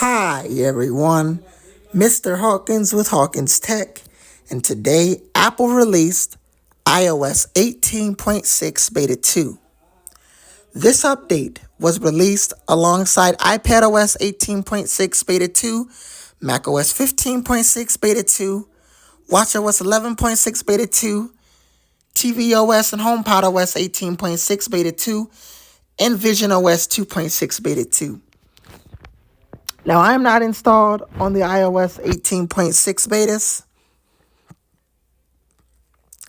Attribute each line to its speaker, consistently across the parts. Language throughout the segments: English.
Speaker 1: Hi everyone, Mr. Hawkins with Hawkins Tech, and today Apple released iOS 18.6 Beta 2. This update was released alongside iPadOS 18.6 Beta 2, macOS 15.6 Beta 2, watchOS 11.6 Beta 2, tvOS and HomePodOS 18.6 Beta 2, and visionOS 2.6 Beta 2. Now, I'm not installed on the iOS 18.6 betas.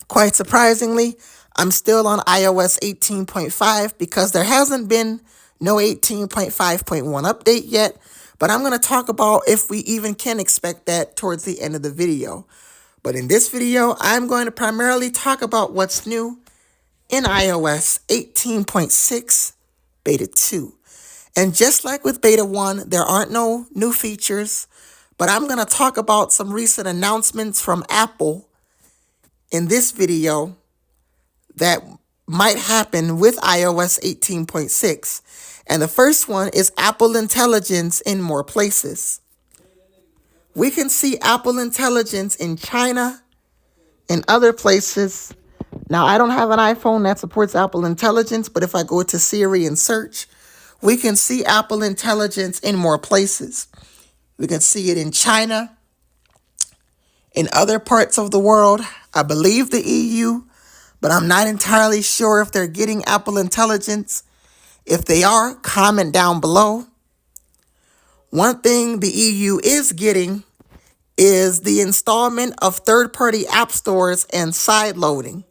Speaker 1: Quite surprisingly, I'm still on iOS 18.5 because there hasn't been no 18.5.1 update yet, but I'm going to talk about if we even can expect that towards the end of the video. But in this video, I'm going to primarily talk about what's new in iOS 18.6 Beta 2. And just like with Beta 1, there aren't no new features, but I'm going to talk about some recent announcements from Apple in this video that might happen with iOS 18.6. And the first one is Apple Intelligence in more places. We can see Apple Intelligence in China and other places. Now, I don't have an iPhone that supports Apple Intelligence, but if I go to Siri and search, we can see Apple Intelligence in more places. We can see it in China, in other parts of the world, I believe the EU, but I'm not entirely sure if they're getting Apple Intelligence. If they are, comment down below. One thing the EU is getting is the installment of third-party app stores and side loading.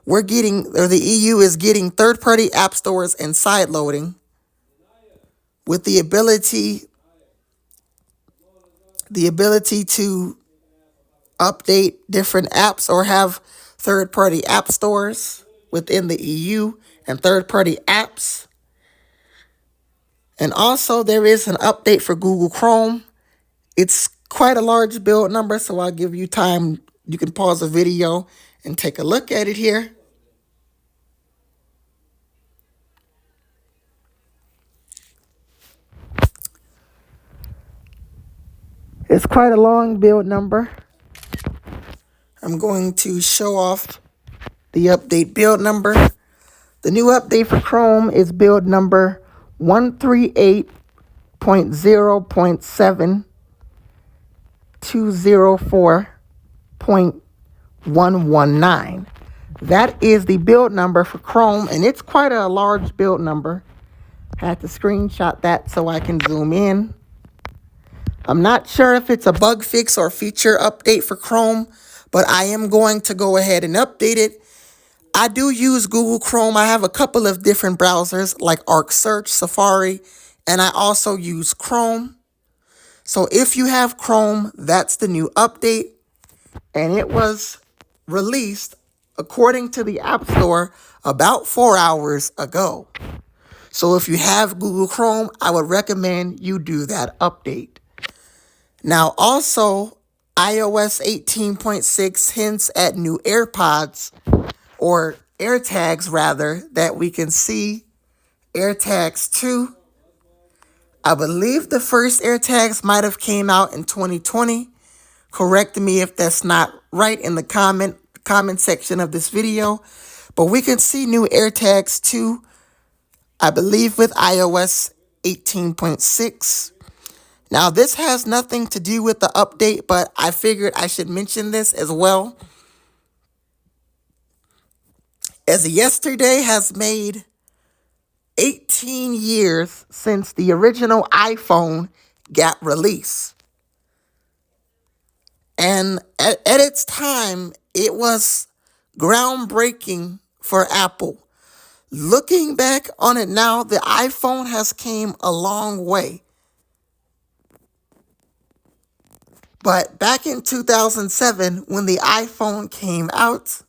Speaker 1: The EU is getting third-party app stores and side loading with the ability to update different apps or have third-party app stores within the EU and third-party apps. And also there is an update for Google Chrome. It's quite a large build number, so I'll give you time. You can pause the video and take a look at it here. It's quite a long build number. I'm going to show off the update build number. The new update for Chrome is build number 138.0.7.204.119. That is the build number for Chrome, and it's quite a large build number. Had to screenshot that so I can zoom in. I'm not sure if it's a bug fix or feature update for Chrome, but I am going to go ahead and update it. I do use Google Chrome. I have a couple of different browsers like Arc Search, Safari, and I also use Chrome. So if you have Chrome, that's the new update. And it was released, according to the App Store, about 4 hours ago. So if you have Google Chrome, I would recommend you do that update. Now, also, iOS 18.6 hints at new AirPods, or AirTags rather, that we can see. AirTags 2. I believe the first AirTags might have came out in 2020. Correct me if that's not right in the comment section of this video. But we can see new AirTags 2, I believe, with iOS 18.6. Now, this has nothing to do with the update, but I figured I should mention this as well. As yesterday has made 18 years since the original iPhone got released. And at its time, it was groundbreaking for Apple. Looking back on it now, the iPhone has came a long way. But back in 2007, when the iPhone came out,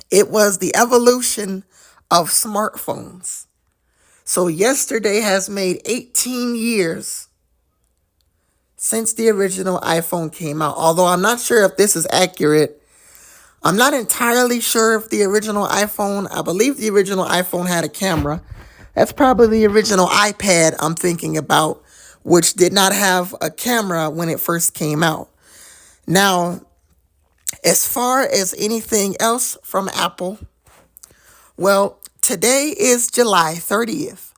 Speaker 1: it was the evolution of smartphones. So yesterday has made 18 years since the original iPhone came out. Although I'm not sure if this is accurate. I'm not entirely sure if the original iPhone, I believe the original iPhone had a camera. That's probably the original iPad I'm thinking about, which did not have a camera when it first came out. Now, as far as anything else from Apple, well, today is July 30th.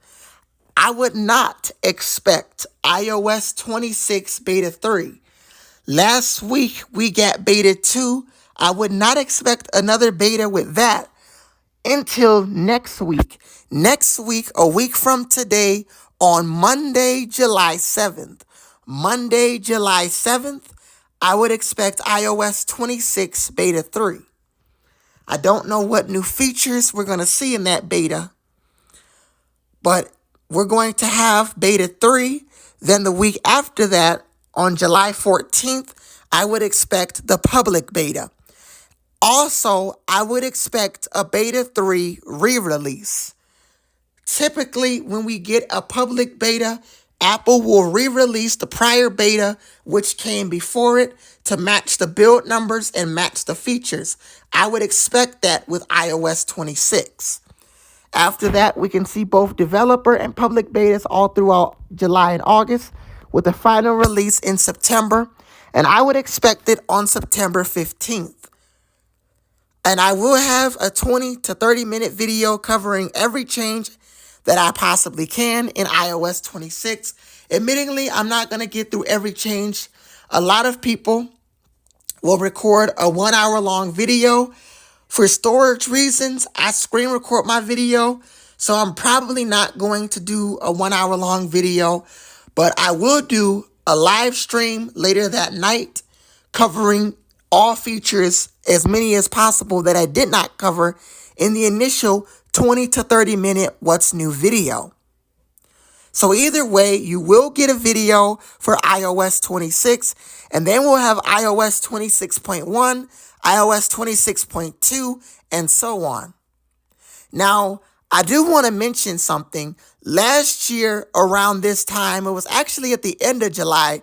Speaker 1: I would not expect iOS 26 Beta 3. Last week, we got Beta 2. I would not expect another beta with that until next week. Next week, a week from today, on Monday, July 7th. Monday, July 7th, I would expect iOS 26 Beta 3. I don't know what new features we're going to see in that beta, but we're going to have Beta 3. Then the week after that, on July 14th, I would expect the public beta. Also, I would expect a Beta 3 re-release. Typically, when we get a public beta, Apple will re-release the prior beta, which came before it, to match the build numbers and match the features. I would expect that with iOS 26. After that, we can see both developer and public betas all throughout July and August, with the final release in September, and I would expect it on September 15th. And I will have a 20 to 30 minute video covering every change that I possibly can in iOS 26. Admittingly, I'm not going to get through every change. A lot of people will record a 1 hour long video. For storage reasons, I screen record my video, so I'm probably not going to do a 1 hour long video, but I will do a live stream later that night covering all features, as many as possible that I did not cover in the initial 20 to 30 minute What's New video. So either way, you will get a video for iOS 26, and then we'll have iOS 26.1, iOS 26.2, and so on. Now, I do want to mention something. Last year, around this time, it was actually at the end of July,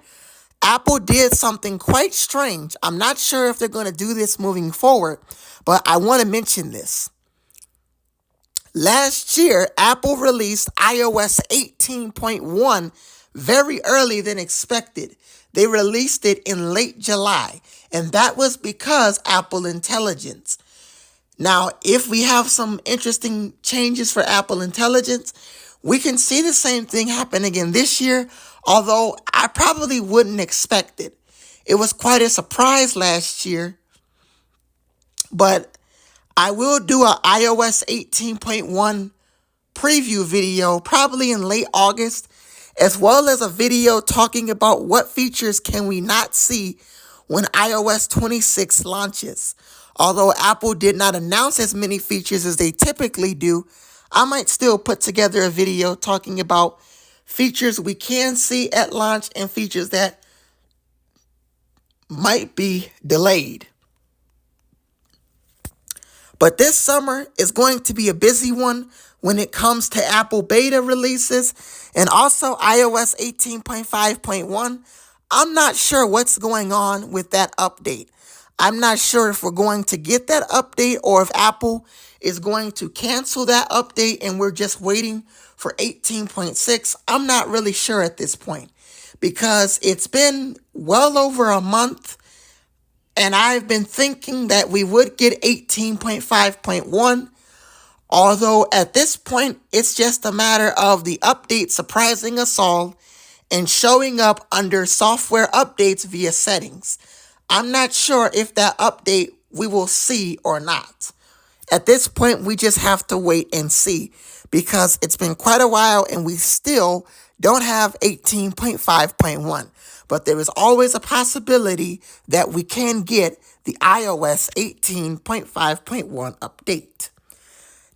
Speaker 1: Apple did something quite strange. I'm not sure if they're going to do this moving forward, but I want to mention this. Last year, Apple released iOS 18.1 very early than expected. They released it in late July, and that was because Apple Intelligence. Now, if we have some interesting changes for Apple Intelligence, we can see the same thing happen again this year, although I probably wouldn't expect it. It was quite a surprise last year, but I will do a iOS 18.1 preview video probably in late August, as well as a video talking about what features can we not see when iOS 26 launches. Although Apple did not announce as many features as they typically do, I might still put together a video talking about features we can see at launch and features that might be delayed. But this summer is going to be a busy one when it comes to Apple beta releases and also iOS 18.5.1. I'm not sure what's going on with that update. I'm not sure if we're going to get that update or if Apple is going to cancel that update and we're just waiting for 18.6. I'm not really sure at this point because it's been well over a month and I've been thinking that we would get 18.5.1. Although at this point, it's just a matter of the update surprising us all and showing up under software updates via settings. I'm not sure if that update we will see or not. At this point, we just have to wait and see because it's been quite a while and we still don't have 18.5.1. But there is always a possibility that we can get the iOS 18.5.1 update.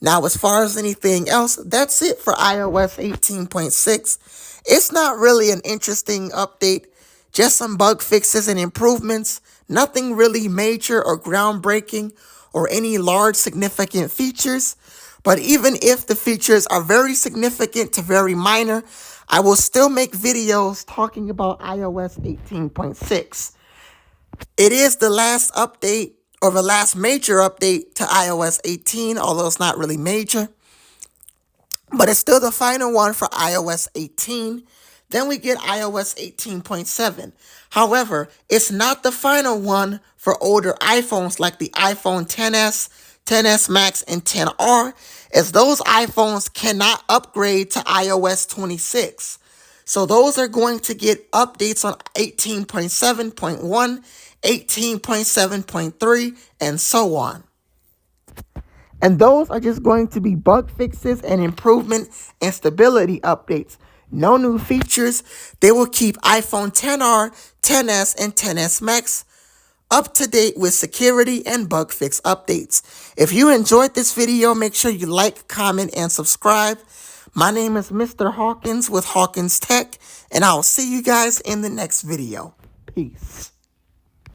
Speaker 1: Now, as far as anything else, that's it for iOS 18.6. It's not really an interesting update, just some bug fixes and improvements, nothing really major or groundbreaking or any large significant features. But even if the features are very significant to very minor, I will still make videos talking about iOS 18.6. It is the last update or the last major update to iOS 18, although it's not really major. but it's still the final one for iOS 18. Then we get iOS 18.7. However, it's not the final one for older iPhones like the iPhone XS, XS Max, and XR, as those iPhones cannot upgrade to iOS 26. So those are going to get updates on 18.7.1, 18.7.3, and so on. And those are just going to be bug fixes and improvement and stability updates. No new features. They will keep iPhone XR, XS, and XS Max up to date with security and bug fix updates. If you enjoyed this video, make sure you like, comment, and subscribe. My name is Mr. Hawkins with Hawkins Tech, and I'll see you guys in the next video. Peace.